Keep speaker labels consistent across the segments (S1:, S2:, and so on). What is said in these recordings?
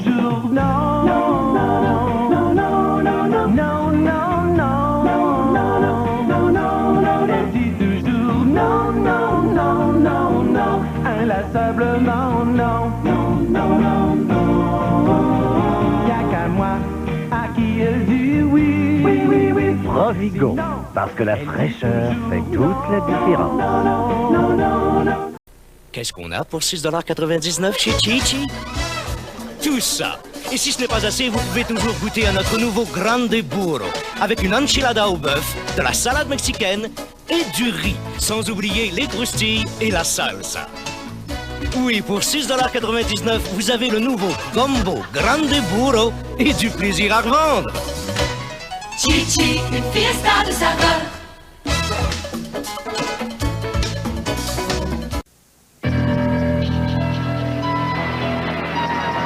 S1: toujours non, non, non, non, non, non, non, non, non, non, non, non, elle dit toujours non, non, non, non, non, inlassablement non, non, non, non, non. Y'a qu'à moi à qui elle dit oui, oui, oui, oui.
S2: Provigo, parce que la fraîcheur fait toute la différence.
S3: Qu'est-ce qu'on a pour 6,99 chez Chichi? Tout ça. Et si ce n'est pas assez, vous pouvez toujours goûter à notre nouveau Grande Burro, avec une enchilada au bœuf, de la salade mexicaine et du riz, sans oublier les croustilles et la salsa. Oui, pour 6,99 $, vous avez le nouveau combo Grande Burro et du plaisir à revendre.
S4: Chichi, une fiesta de saveur.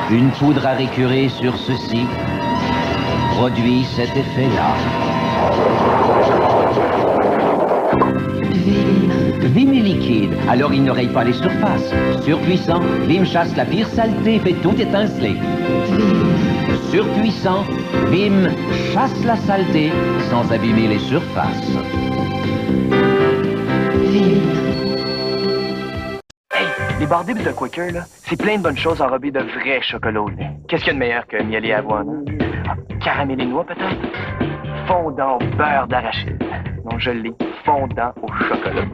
S5: Une poudre à récurer sur ceci produit cet effet-là. Vim est liquide, alors il ne raye pas les surfaces. Surpuissant, Vim chasse la pire saleté, fait tout étinceler. Surpuissant, Vim chasse la saleté sans abîmer les surfaces.
S6: Les barres dips de Quaker, là, c'est plein de bonnes choses enrobées de vrai chocolat au lait. Qu'est-ce qu'il y a de meilleur que miel et avoine? Ah, caramel et noix, peut-être? Fondant au beurre d'arachide. Non, je l'ai. Fondant au chocolat.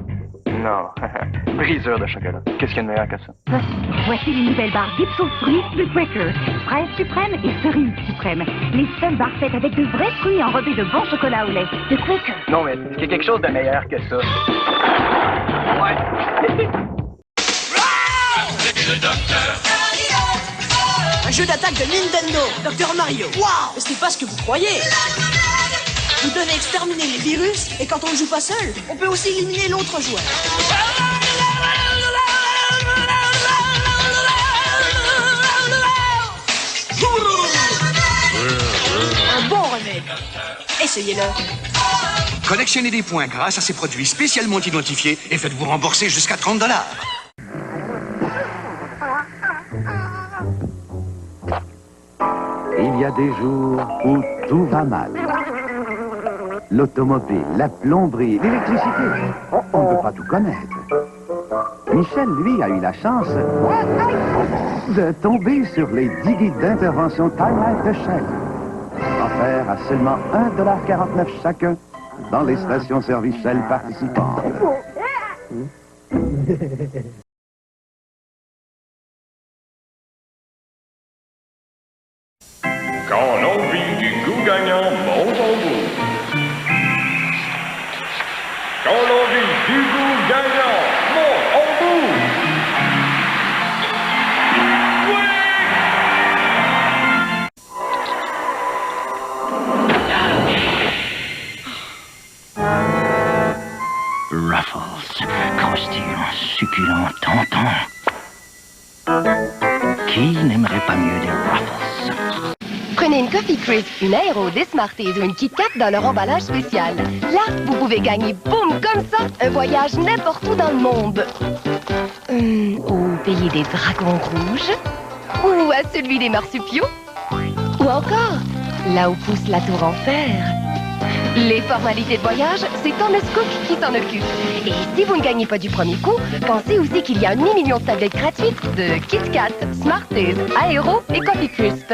S6: Non, brisure de chocolat. Qu'est-ce qu'il y a de meilleur que ça?
S7: Voici les nouvelles barres dips aux fruits de Quaker. Fraise suprême et cerise suprême. Les seules barres faites avec de vrais fruits enrobés de bon chocolat au lait. De Quaker.
S6: Non, mais est-ce qu'il y a quelque chose de meilleur que ça? Ouais.
S4: Le docteur.
S8: Un jeu d'attaque de Nintendo, Dr Mario. Waouh! Ce n'est pas ce que vous croyez. Vous devez exterminer les virus, et quand on ne joue pas seul, on peut aussi éliminer l'autre joueur. Un bon remède. Essayez-le.
S9: Collectionnez des points grâce à ces produits spécialement identifiés et faites-vous rembourser jusqu'à 30 $.
S2: Il y a des jours où tout va mal. L'automobile, la plomberie, l'électricité. On ne peut pas tout connaître. Michel, lui, a eu la chance de tomber sur les 10 guides d'intervention Time Life de Shell. Offerts à seulement 1,49 $ chacun dans les stations-service Shell participantes.
S10: Quand l'envie du goût gagnant monte en vous. Quand l'envie du goût gagnant monte en vous.
S5: Ruffles, croustillant, succulent, tentant. Qui n'aimerait pas mieux des Ruffles?
S11: Prenez une Coffee Crisp, une Aero, des Smarties ou une Kit Kat dans leur emballage spécial. Là, vous pouvez gagner, boum, comme ça, un voyage n'importe où dans le monde. Au pays des dragons rouges, ou à celui des marsupiaux, ou encore, là où pousse la tour en fer. Les formalités de voyage, c'est Thomas Cook qui s'en occupe. Et si vous ne gagnez pas du premier coup, pensez aussi qu'il y a un demi-million de tablettes gratuites de Kit Kat, Smarties, Aero et Coffee Crisp.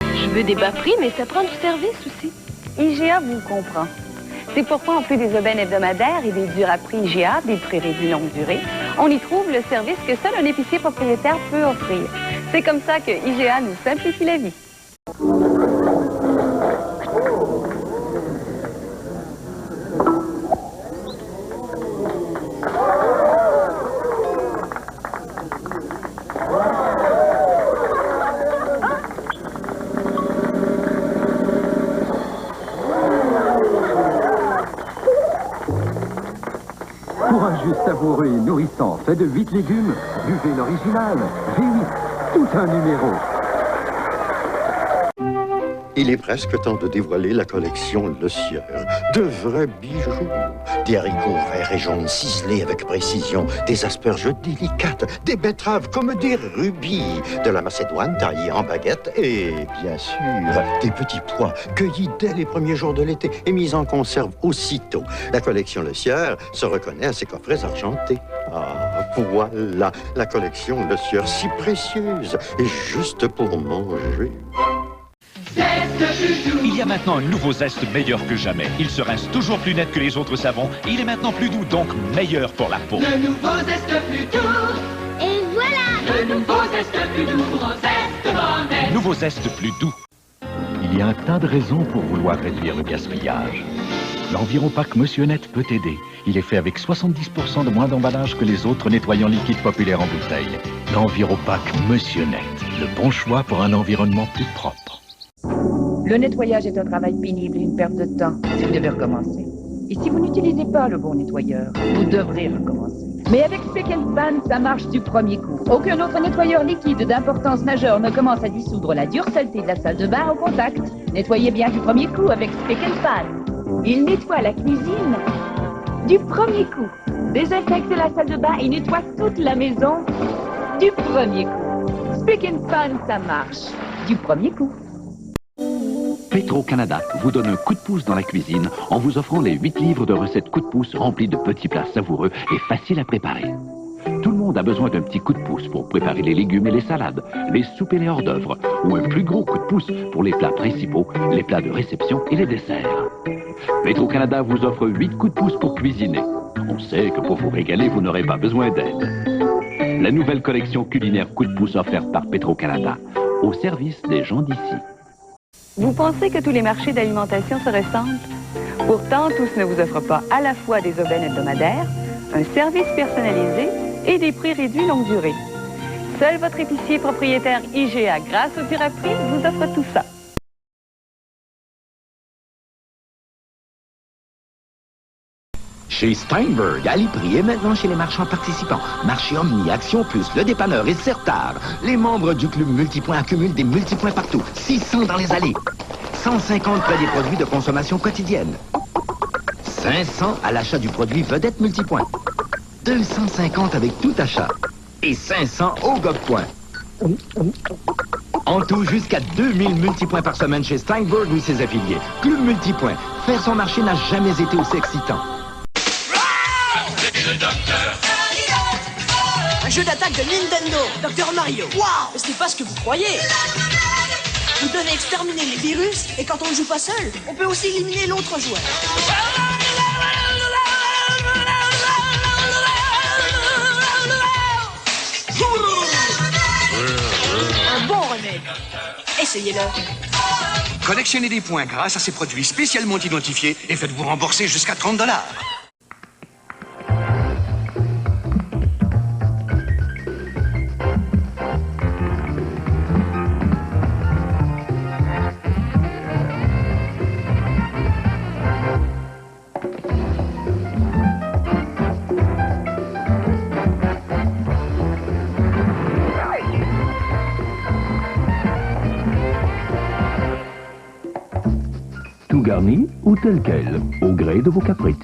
S12: Je veux des bas prix, mais ça prend du service aussi. IGA vous comprend. C'est pourquoi, en plus des aubaines hebdomadaires et des durs à prix IGA, des prix réduits longue durée, on y trouve le service que seul un épicier propriétaire peut offrir. C'est comme ça que IGA nous simplifie la vie.
S13: Pour un jus savoureux et nourrissant fait de 8 légumes, buvez l'original. V8, tout un numéro.
S14: Il est presque temps de dévoiler la collection Le Sieur. De vrais bijoux. Des haricots verts et jaunes ciselés avec précision, des asperges délicates, des betteraves comme des rubis, de la macédoine taillée en baguette et, bien sûr, des petits pois cueillis dès les premiers jours de l'été et mis en conserve aussitôt. La collection Le Sieur se reconnaît à ses coffrets argentés. Ah, voilà, la collection Le Sieur si précieuse et juste pour manger.
S15: Il y a maintenant un nouveau zeste meilleur que jamais. Il se rince toujours plus net que les autres savons. Il est maintenant plus doux, donc meilleur pour la peau.
S4: Le nouveau zeste plus doux. Et voilà. Le nouveau zeste plus doux. Zeste bonnet.
S15: Nouveau zeste plus doux.
S16: Il y a un tas de raisons pour vouloir réduire le gaspillage. L'Enviropack Monsieur Net peut aider. Il est fait avec 70% de moins d'emballage que les autres nettoyants liquides populaires en bouteille. L'Enviropack Monsieur Net. Le bon choix pour un environnement plus propre.
S17: Le nettoyage est un travail pénible et une perte de temps si vous devez recommencer. Et si vous n'utilisez pas le bon nettoyeur, vous devrez recommencer. Mais avec Spick & Span, ça marche du premier coup. Aucun autre nettoyeur liquide d'importance majeure ne commence à dissoudre la dure saleté de la salle de bain au contact. Nettoyez bien du premier coup avec Spick & Span. Il nettoie la cuisine du premier coup. Désinfecte la salle de bain et nettoie toute la maison du premier coup. Spick & Span, ça marche du premier coup.
S18: Petro-Canada vous donne un coup de pouce dans la cuisine en vous offrant les 8 livres de recettes coup de pouce remplis de petits plats savoureux et faciles à préparer. Tout le monde a besoin d'un petit coup de pouce pour préparer les légumes et les salades, les soupes et les hors-d'œuvre, ou un plus gros coup de pouce pour les plats principaux, les plats de réception et les desserts. Petro-Canada vous offre 8 coups de pouce pour cuisiner. On sait que pour vous régaler, vous n'aurez pas besoin d'aide. La nouvelle collection culinaire coup de pouce offerte par Petro-Canada, au service des gens d'ici.
S12: Vous pensez que tous les marchés d'alimentation se ressemblent? Pourtant, tous ne vous offrent pas à la fois des aubaines hebdomadaires, un service personnalisé et des prix réduits longue durée. Seul votre épicier propriétaire IGA, grâce au tir à prix, vous offre tout ça.
S19: Chez Steinberg, Aliprix est maintenant chez les marchands participants. Marché Omni, Action Plus, Le Dépanneur et Certar. Les membres du club Multipoint accumulent des multipoints partout. 600 dans les allées. 150 près des produits de consommation quotidienne. 500 à l'achat du produit Vedette Multipoint. 250 avec tout achat. Et 500 au GovPoint. En tout, jusqu'à 2000 multipoints par semaine chez Steinberg ou ses affiliés. Club Multipoint. Faire son marché n'a jamais été aussi excitant.
S8: Un jeu d'attaque de Nintendo, Dr Mario. Waouh! Ce n'est pas ce que vous croyez. Vous devez exterminer les virus, et quand on ne joue pas seul, on peut aussi éliminer l'autre joueur. Un bon remède. Essayez-le.
S9: Collectionnez des points grâce à ces produits spécialement identifiés et faites-vous rembourser jusqu'à 30 $.
S16: Tout garni ou tel quel, au gré de vos caprices.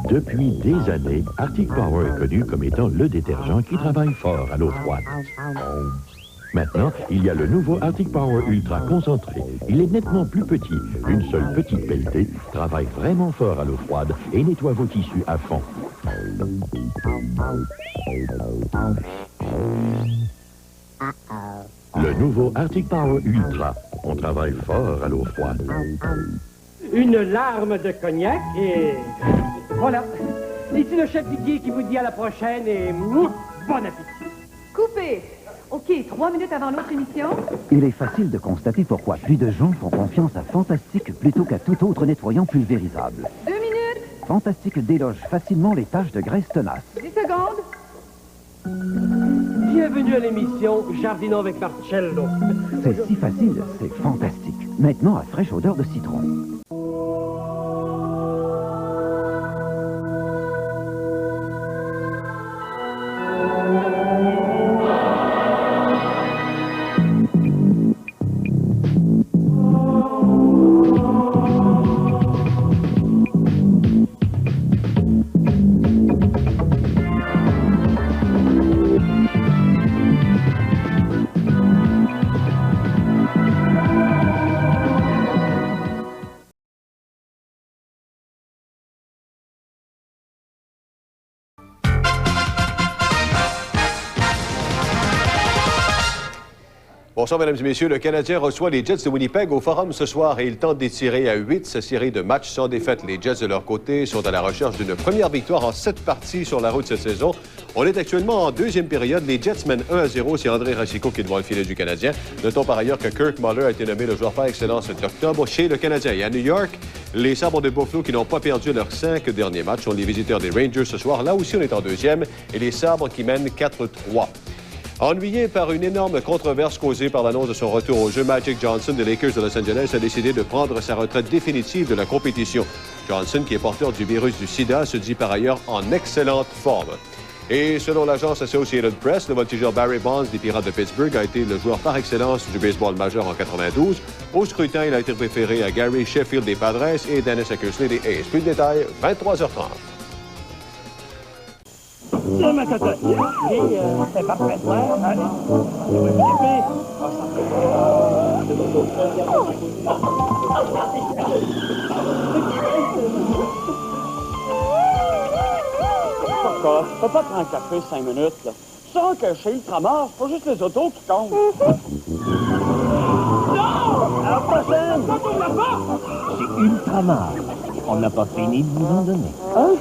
S16: Depuis des années, Arctic Power est connu comme étant le détergent qui travaille fort à l'eau froide. Maintenant, il y a le nouveau Arctic Power Ultra concentré. Il est nettement plus petit. Une seule petite pelletée travaille vraiment fort à l'eau froide et nettoie vos tissus à fond. Le nouveau Arctic Power Ultra. On travaille fort à l'eau froide.
S20: Une larme de cognac et... Voilà. Ici le chef Didier qui vous dit à la prochaine et... bon appétit.
S21: Coupé. OK, 3 minutes avant l'autre émission.
S22: Il est facile de constater pourquoi plus de gens font confiance à Fantastique plutôt qu'à tout autre nettoyant pulvérisable.
S21: 2 minutes.
S22: Fantastique déloge facilement les taches de graisse tenace.
S21: 10 secondes.
S20: Bienvenue à l'émission Jardinons avec Marcello.
S22: C'est si facile, c'est fantastique. Maintenant à fraîche odeur de citron.
S1: Bonsoir, mesdames et messieurs. Le Canadien reçoit les Jets de Winnipeg au Forum ce soir et il tente d'étirer à 8 sa série de matchs sans défaite. Les Jets, de leur côté, sont à la recherche d'une première victoire en 7 parties sur la route cette saison. On est actuellement en deuxième période. Les Jets mènent 1-0. C'est André Racicot qui est devant le filet du Canadien. Notons par ailleurs que Kirk Muller a été nommé le joueur par excellence d'octobre chez le Canadien. Et à New York, les Sabres de Buffalo, qui n'ont pas perdu leurs 5 derniers matchs, sont les visiteurs des Rangers ce soir. Là aussi, on est en deuxième. Et les Sabres qui mènent 4-3. Ennuyé par une énorme controverse causée par l'annonce de son retour au jeu, Magic Johnson des Lakers de Los Angeles a décidé de prendre sa retraite définitive de la compétition. Johnson, qui est porteur du virus du sida, se dit par ailleurs en excellente forme. Et selon l'agence Associated Press, le voltigeur Barry Bonds des Pirates de Pittsburgh a été le joueur par excellence du baseball majeur en 92. Au scrutin, il a été préféré à Gary Sheffield des Padres et Dennis Eckersley des A's. Plus de détails, 23h30.
S20: C'est ma tata. C'est parfait. Allez. Pourquoi? Faut pas prendre un café 5 minutes, là. Tu sens que chez Ultramar, c'est pas juste les autos qui comptent. Non! À la prochaine!
S3: C'est Ultramar. On n'a pas fini de vous en donner.
S20: Hein?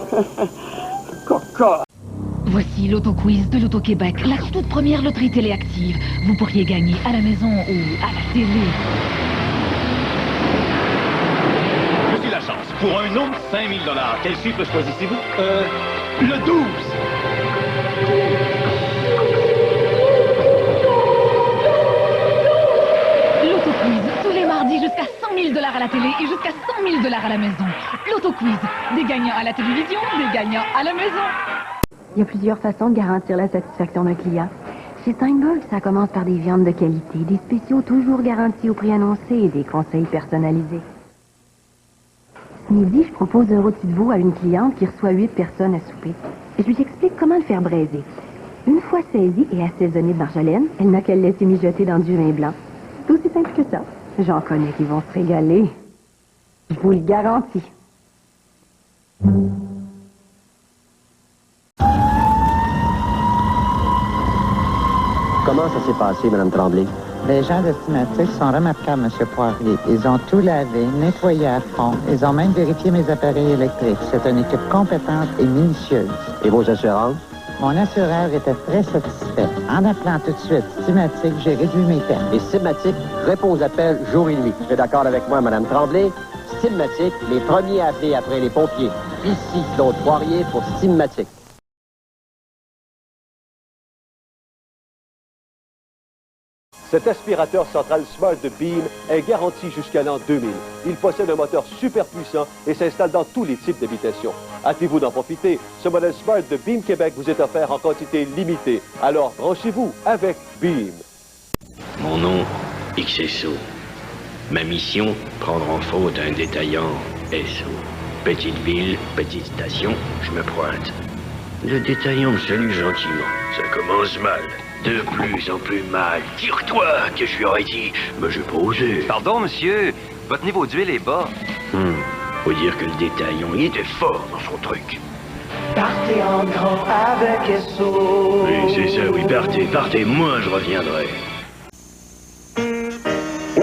S20: Coca!
S7: Voici l'auto-quiz de l'Auto-Québec, la toute première loterie téléactive. Vous pourriez gagner à la maison ou à la télé.
S15: Voici la chance. Pour un nom de 5 000 $, quel chiffre choisissez-vous? Le 12.
S7: L'Auto-Quiz, tous les mardis jusqu'à 100 000 $ à la télé et jusqu'à 100 000 $ à la maison. L'Auto-Quiz, des gagnants à la télévision, des gagnants à la maison.
S23: Il y a plusieurs façons de garantir la satisfaction d'un client. Chez Steinberg, ça commence par des viandes de qualité, des spéciaux toujours garantis au prix annoncé et des conseils personnalisés. Ce midi, je propose un rôti de veau à une cliente qui reçoit 8 personnes à souper. Je lui explique comment le faire braiser. Une fois saisi et assaisonné de marjolaine, elle n'a qu'à le laisser mijoter dans du vin blanc. C'est aussi simple que ça. J'en connais qui vont se régaler. Je vous le garantis.
S3: Comment ça s'est passé, Mme Tremblay?
S24: Les gens de Cimatic sont remarquables, M. Poirier. Ils ont tout lavé, nettoyé à fond. Ils ont même vérifié mes appareils électriques. C'est une équipe compétente et minutieuse.
S3: Et vos assurances?
S24: Mon assureur était très satisfait. En appelant tout de suite Cimatic, j'ai réduit mes peines.
S3: Et Cimatic répond aux appels jour et nuit. Vous êtes d'accord avec moi, Mme Tremblay? Cimatic, les premiers à appeler après les pompiers. Ici, Claude Poirier pour Cimatic.
S1: Cet aspirateur central Smart de Beam est garanti jusqu'à l'an 2000. Il possède un moteur super puissant et s'installe dans tous les types d'habitations. Hâtez-vous d'en profiter. Ce modèle Smart de Beam Québec vous est offert en quantité limitée. Alors branchez-vous avec Beam.
S25: Mon nom, XSO. Ma mission, prendre en faute un détaillant SO. Petite ville, petite station, je me pointe. Le détaillant me salue gentiment. Ça commence mal. De plus en plus mal. Tire-toi, que je lui aurais dit. Mais j'ai pas osé.
S6: Pardon, monsieur. Votre niveau d'huile est bas.
S25: Faut dire que le détaillant, il était fort dans son truc.
S26: Partez en grand avec SO.
S25: Oui, c'est ça, oui, partez. Moi, je reviendrai.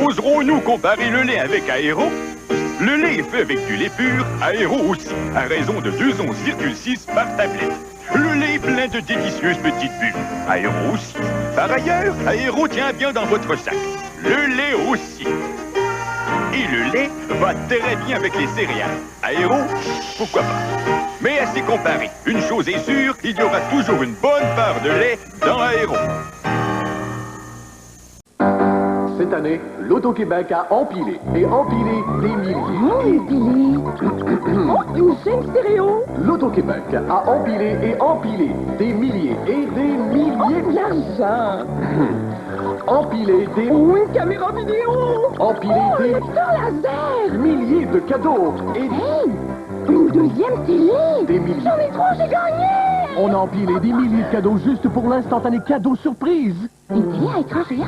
S27: Oserons-nous comparer le lait avec Aéro? Le lait est fait avec du lait pur, Aéro aussi, à raison de 2 onces,6 par tablette. Le lait est plein de délicieuses petites bulles. Aéro aussi. Par ailleurs, Aéro tient bien dans votre sac. Le lait aussi. Et le lait va très bien avec les céréales. Aéro, pourquoi pas. Mais à s'y comparer, une chose est sûre, il y aura toujours une bonne part de lait dans Aéro.
S28: Cette année, l'Auto-Québec a empilé et empilé des milliers.
S21: Une chaîne stéréo.
S28: L'Auto-Québec a empilé et empilé des milliers et des milliers.
S21: De l'argent.
S28: Empilé des...
S21: Une caméra vidéo.
S28: Empilé des...
S21: laser.
S28: Milliers de cadeaux et...
S21: Hey, une deuxième télé.
S28: Des milliers.
S21: J'en ai 3, j'ai gagné.
S28: On a empilé des milliers de cadeaux juste pour l'instantané cadeau surprise.
S21: Une télé à écran géant.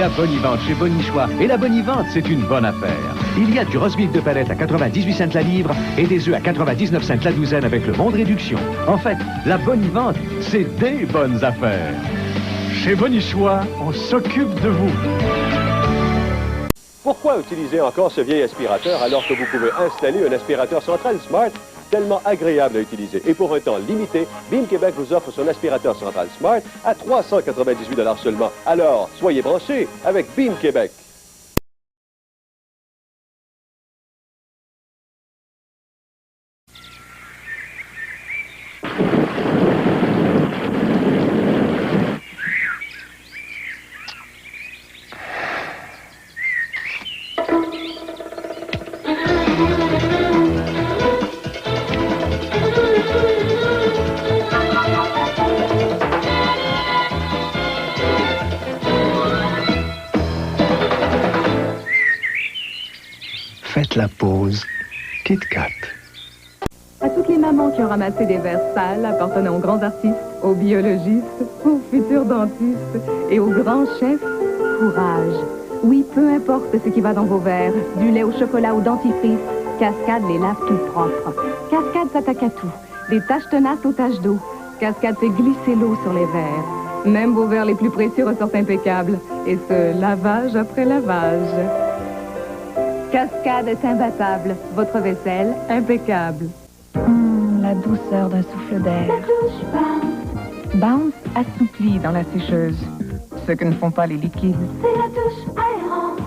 S2: la bonivente chez Bonichois. Et la bonivente, c'est une bonne affaire. Il y a du roast beef de palette à 98 cents la livre et des œufs à 99 cents la douzaine avec le bon de réduction. En fait, la bonivente, c'est des bonnes affaires. Chez Bonichois, on s'occupe de vous.
S1: Pourquoi utiliser encore ce vieil aspirateur alors que vous pouvez installer un aspirateur central Smart tellement agréable à utiliser? Et pour un temps limité, Beam Québec vous offre son aspirateur central Smart à 398 $ seulement. Alors, soyez branchés avec Beam Québec.
S4: Faites la pause. Kit Kat.
S21: À toutes les mamans qui ont ramassé des verres sales appartenant aux grands artistes, aux biologistes, aux futurs dentistes et aux grands chefs, courage. Oui, peu importe ce qui va dans vos verres, du lait au chocolat au dentifrice, Cascade les lave tout propre. Cascade s'attaque à tout, des taches tenaces aux taches d'eau. Cascade fait glisser l'eau sur les verres. Même vos verres les plus précieux ressortent impeccables. Et ce, lavage après lavage. Cascade est imbattable. Votre vaisselle, impeccable.
S5: La douceur d'un souffle d'air. Bounce assouplit dans la sécheuse. Ce que ne font pas les liquides.
S10: C'est la douche aérante.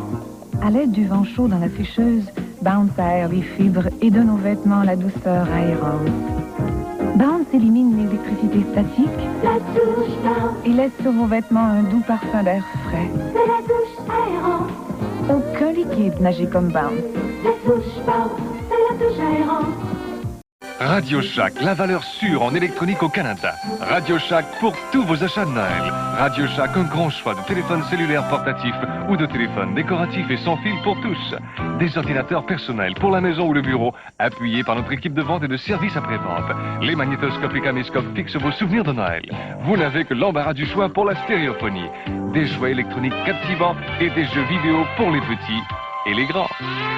S5: À l'aide du vent chaud dans la sécheuse, Bounce aère les fibres et donne aux vêtements la douceur aérante. Bounce élimine l'électricité statique.
S10: La douche Bounce.
S5: Et laisse sur vos vêtements un doux parfum d'air frais.
S10: C'est la douche aérante.
S5: Aucun liquide n'agit comme Bounce.
S10: La douche Bounce. C'est la douche aérante.
S11: Radio Shack, la valeur sûre en électronique au Canada. Radio Shack pour tous vos achats de Noël. Radio Shack, un grand choix de téléphones cellulaires portatifs ou de téléphones décoratifs et sans fil pour tous. Des ordinateurs personnels pour la maison ou le bureau, appuyés par notre équipe de vente et de service après-vente. Les magnétoscopes et caméscopes fixent vos souvenirs de Noël. Vous n'avez que l'embarras du choix pour la stéréophonie. Des jouets électroniques captivants et des jeux vidéo pour les petits et les grands.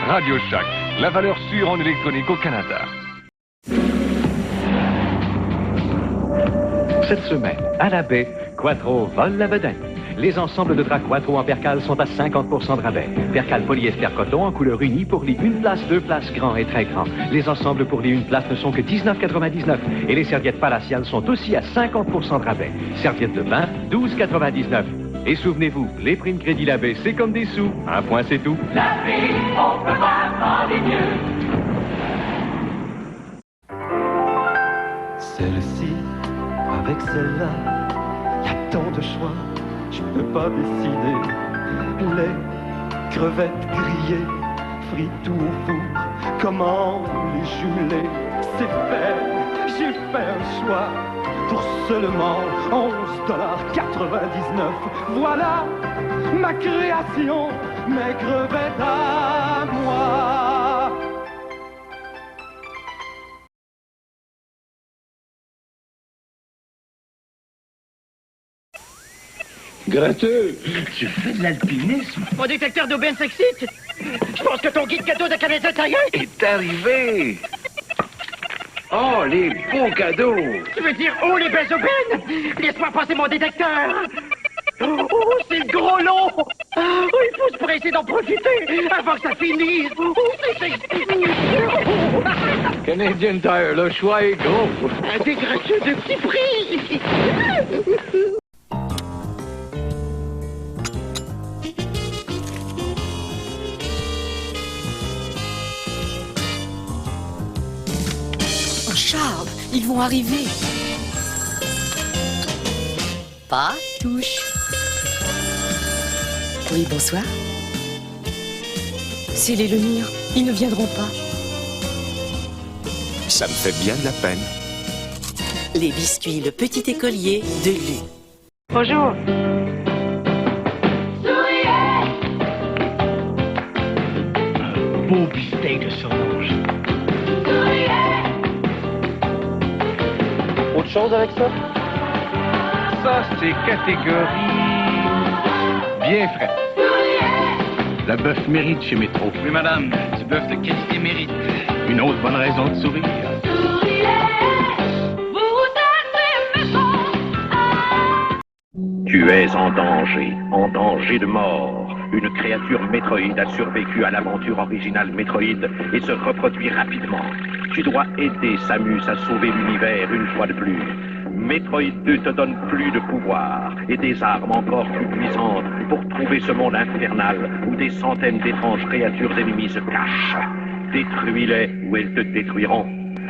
S11: Radio Shack, la valeur sûre en électronique au Canada.
S2: Cette semaine, à la baie, Quattro vole la vedette. Les ensembles de draps Quattro en percale sont à 50% de rabais. Percale polyester coton en couleur unie pour les 1 place, 2 places, grand et très grand. Les ensembles pour les 1 place ne sont que 19,99 et les serviettes palatiales sont aussi à 50% de rabais. Serviettes de bain, 12,99. Et souvenez-vous, les primes crédit la baie, c'est comme des sous. Un point, c'est tout.
S10: La vie, on peut pas aller mieux.
S13: Celle-ci, avec celle-là, y a tant de choix, je peux pas décider. Les crevettes grillées, frites ou au four, comment les jumeler, c'est fait, j'ai fait un choix pour seulement 11,99 $. Voilà ma création, mes crevettes à moi.
S19: Gratteux, tu fais de l'alpinisme?
S8: Mon détecteur d'aubaine s'excite. Je pense que ton guide cadeau de Canadien Tire
S19: est arrivé. Oh, les beaux cadeaux.
S8: Tu veux dire, oh, les belles aubaines? Laisse-moi passer mon détecteur. Oh, c'est le gros lot. Oh, il faut se presser d'en profiter avant que ça finisse. Oh, c'est
S19: Canadian Tire, le choix est gros.
S8: un dégracieux de petit prix. Charles, ils vont arriver. Pas touche. Oui, bonsoir. S'il est le mire, ils ne viendront pas.
S14: Ça me fait bien de la peine.
S8: Les biscuits, le petit écolier de Lu.
S12: Bonjour.
S19: Beau beefsteak de sauge.
S6: Autre chose avec ça?
S11: Ça, c'est catégorie
S2: bien frais. Le bœuf mérite chez Métro. Oui, madame, du bœuf de qualité mérite. Une autre bonne raison de sourire.
S9: Tu es en danger de mort. Une créature métroïde a survécu à l'aventure originale Métroïde et se reproduit rapidement. Tu dois aider Samus à sauver l'univers une fois de plus. Métroïde 2 te donne plus de pouvoir et des armes encore plus puissantes pour trouver ce monde infernal où des centaines d'étranges créatures ennemies se cachent. Détruis-les ou elles te détruiront.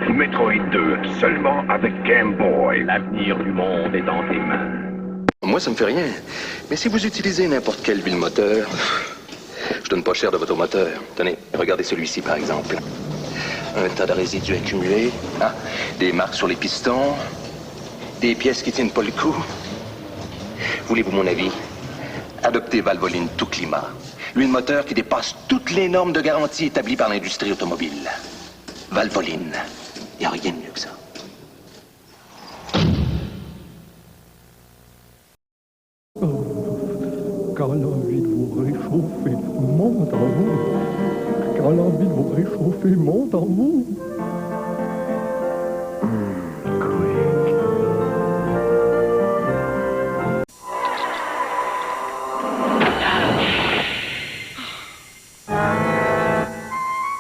S14: Métroïde 2, seulement avec Game Boy.
S9: L'avenir du monde est dans tes mains.
S15: Moi, ça me fait rien. Mais si vous utilisez n'importe quel huile moteur, je donne pas cher de votre moteur. Tenez, regardez celui-ci, par exemple. Un tas de résidus accumulés. Ah, des marques sur les pistons. Des pièces qui tiennent pas le coup. Voulez-vous mon avis? Adoptez Valvoline tout climat. L'huile moteur qui dépasse toutes les normes de garantie établies par l'industrie automobile. Valvoline. Il n'y a rien de mieux que ça.
S13: Quand l'envie de vous réchauffer monte en vous. Quand l'envie de vous réchauffer monte en vous.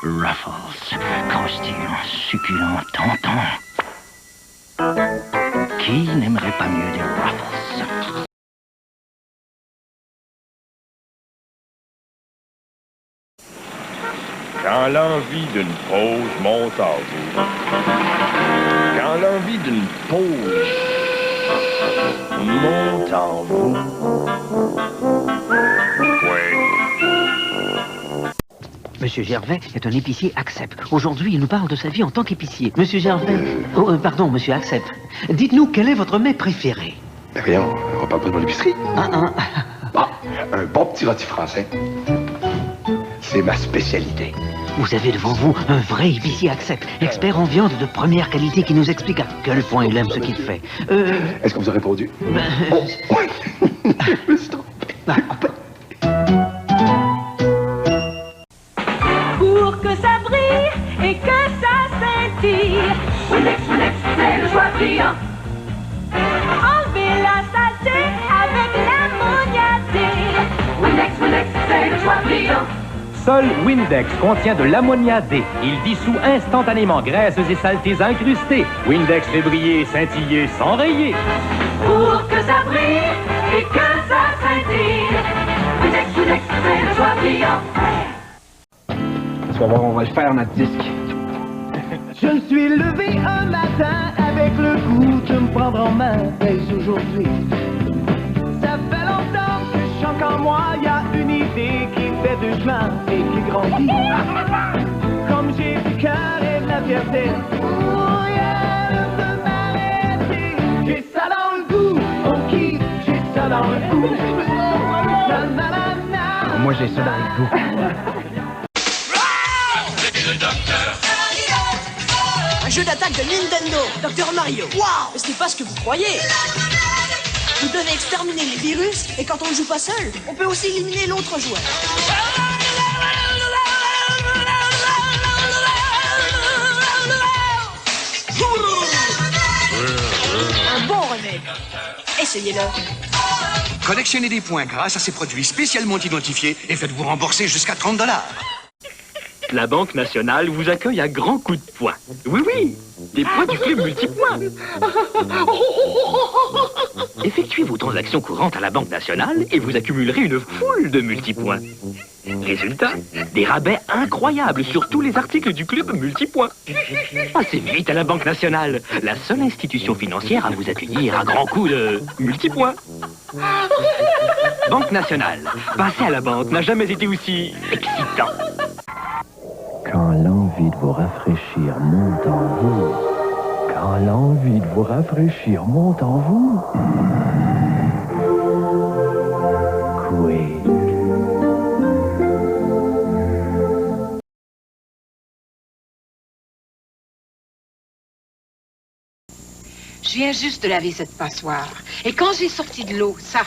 S25: Ruffles, croustillant, succulent, tentant. Qui n'aimerait pas mieux des Ruffles?
S27: Quand l'envie d'une pause monte en vous. Quand l'envie d'une pause monte en vous.
S16: Monsieur Gervais est un épicier Accept. Aujourd'hui, il nous parle de sa vie en tant qu'épicier. Monsieur Gervais... pardon, monsieur Accept. Dites-nous, quel est votre mets préféré?
S14: Rien, on parle pas de mon épicerie. Un bon petit rôti français. C'est ma spécialité.
S16: Vous avez devant vous un vrai épicier Accept, expert en viande de première qualité qui nous explique à quel point il aime ce qu'il fait.
S14: Est-ce qu'on vous a répondu? Je me suis trompé.
S10: Pour que ça brille et que ça scintille. Windex, Windex, c'est le choix brillant. Enlevez la saleté avec l'ammoniaté. Windex, Windex, c'est le choix brillant.
S17: Seul Windex contient de l'ammonia D. Il dissout instantanément graisses et saletés incrustées. Windex fait briller, scintiller, s'enrayer.
S10: Pour que ça brille et que ça scintille. Windex, Windex, c'est le choix brillant.
S18: Tu vas voir, on va le faire, notre disque.
S20: Je me suis levé un matin avec le goût de me prendre en main dès aujourd'hui. Ça fait longtemps que je chante en moi, y a une idée qui fait du chemin et qui grandit. Comme j'ai du cœur et de la fierté, rien ne peut m'arrêter. J'ai ça dans le goût, on kiffe, j'ai ça dans le goût.
S18: Moi, j'ai ça dans le goût.
S8: Un jeu d'attaque de Nintendo, Dr Mario. Waouh! Ce n'est pas ce que vous croyez. Vous devez exterminer les virus, et quand on ne joue pas seul, on peut aussi éliminer l'autre joueur. Un bon remède. Essayez-le.
S22: Collectionnez des points grâce à ces produits spécialement identifiés et faites-vous rembourser jusqu'à 30 $.
S6: La Banque nationale vous accueille à grands coups de poing. Oui, oui, des points du club multipoints. Effectuez vos transactions courantes à la Banque nationale et vous accumulerez une foule de multipoints. Résultat, des rabais incroyables sur tous les articles du club multipoints. Passez vite à la Banque nationale, la seule institution financière à vous accueillir à grands coups de multipoints. Banque nationale, passer à la banque n'a jamais été aussi excitant.
S13: Quand l'envie de vous rafraîchir monte en vous, quand l'envie de vous rafraîchir monte en vous,
S1: Je viens juste de laver cette passoire. Et quand j'ai sorti de l'eau, ça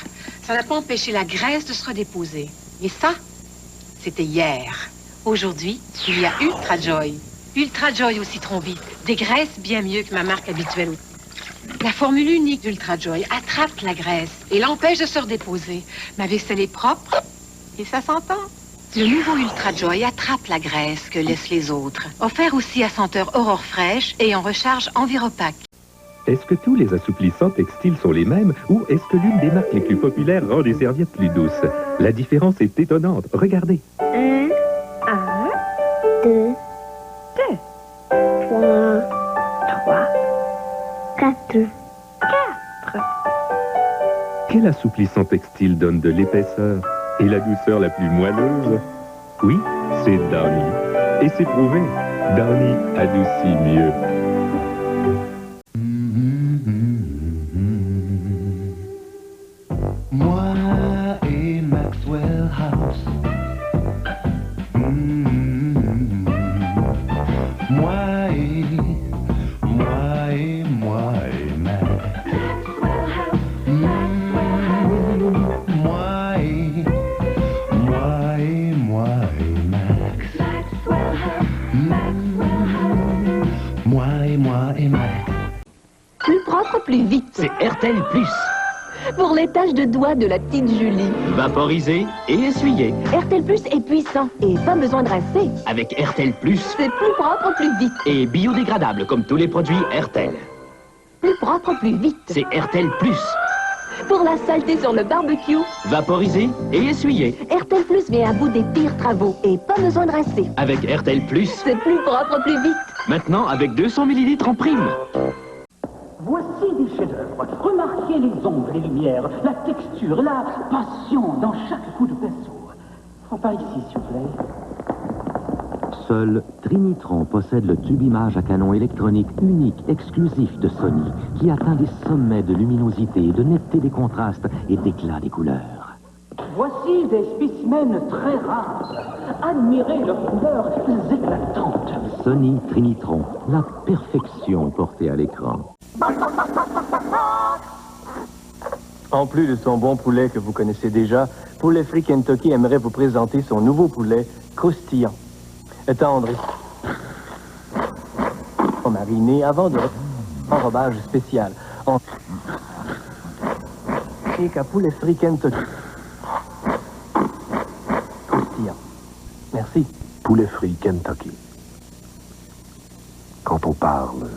S1: n'a pas empêché la graisse de se redéposer. Et ça, c'était hier. Aujourd'hui, il y a Ultra Joy. Ultra Joy au citron vif. Des graisses bien mieux que ma marque habituelle. La formule unique d'Ultra Joy attrape la graisse et l'empêche de se redéposer. Ma vaisselle est propre et ça s'entend. Le nouveau Ultra Joy attrape la graisse que laissent les autres. Offert aussi à senteur Aurore fraîche et en recharge Enviropack.
S3: Est-ce que tous les assouplissants textiles sont les mêmes ou est-ce que l'une des marques les plus populaires rend des serviettes plus douces? La différence est étonnante. Regardez.
S4: 1, 2, 3, 4.
S3: Quel assouplissant textile donne de l'épaisseur et la douceur la plus moelleuse? Oui, c'est Downy. Et c'est prouvé. Downy adoucit mieux.
S20: Moi et Maxwell House. Moi et Max. Moi et Max.
S21: Plus propre, plus vite.
S19: C'est RTL Plus.
S21: Pour les taches de doigts de la petite Julie.
S19: Vaporisé et essuyé.
S21: RTL Plus est puissant et pas besoin de rincer.
S19: Avec RTL Plus.
S21: C'est plus propre, plus vite.
S19: Et biodégradable comme tous les produits RTL.
S21: Plus propre, plus vite.
S19: C'est RTL Plus.
S21: Pour la saleté sur le barbecue.
S19: Vaporisé et essuyé.
S21: RTL Plus vient à bout des pires travaux et pas besoin de rincer.
S19: Avec RTL Plus.
S21: C'est plus propre, plus vite.
S19: Maintenant avec 200 ml en prime.
S7: Voici des chefs-d'œuvre. Remarquez les ombres, les lumières, la texture, la passion dans chaque coup de pinceau. Faut pas ici, s'il vous plaît.
S23: Seul Trinitron possède le tube image à canon électronique unique, exclusif de Sony, qui atteint des sommets de luminosité, de netteté des contrastes et d'éclat des couleurs.
S7: Voici des spécimens très rares. Admirez leurs couleurs éclatantes.
S23: Sony Trinitron, la perfection portée à l'écran.
S6: En plus de son bon poulet que vous connaissez déjà, Poulet Frit Kentucky aimerait vous présenter son nouveau poulet croustillant. Tendre mariné avant de enrobage spécial. Et qu'à Poulet Frit Kentucky. Croustillant. Merci.
S14: Poulet Frit Kentucky. Quand on parle...